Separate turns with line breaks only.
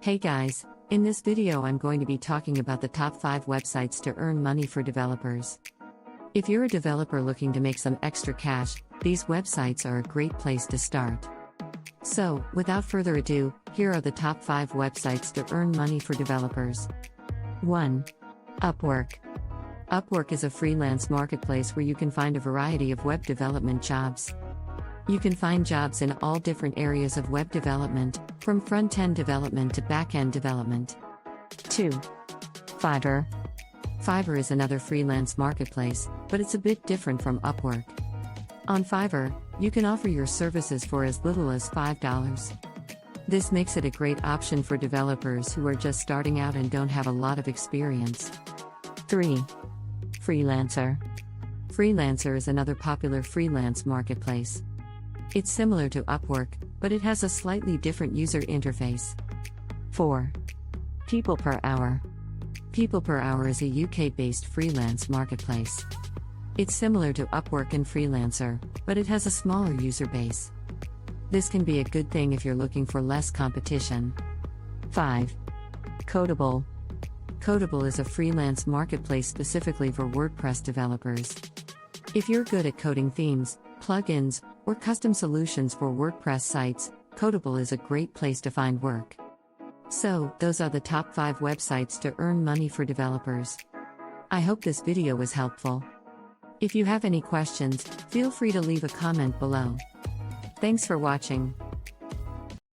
Hey guys, in this video I'm going to be talking about the top 5 websites to earn money for developers. If you're a developer looking to make some extra cash, these websites are a great place to start. So, without further ado, here are the top 5 websites to earn money for developers. 1. Upwork. Upwork is a freelance marketplace where you can find a variety of web development jobs. You can find jobs in all different areas of web development, from front-end development to back-end development. 2. Fiverr. Fiverr is another freelance marketplace, but it's a bit different from Upwork. On Fiverr, you can offer your services for as little as $5. This makes it a great option for developers who are just starting out and don't have a lot of experience. 3. Freelancer. Freelancer is another popular freelance marketplace. It's similar to Upwork, but it has a slightly different user interface. 4. PeoplePerHour. PeoplePerHour is a UK-based freelance marketplace. It's similar to Upwork and Freelancer, but it has a smaller user base. This can be a good thing if you're looking for less competition. 5. Codable. Codable is a freelance marketplace specifically for WordPress developers. If you're good at coding themes, plugins, or custom solutions for WordPress sites, Codable is a great place to find work. So, those are the top 5 websites to earn money for developers. I hope this video was helpful. If you have any questions, feel free to leave a comment below. Thanks for watching.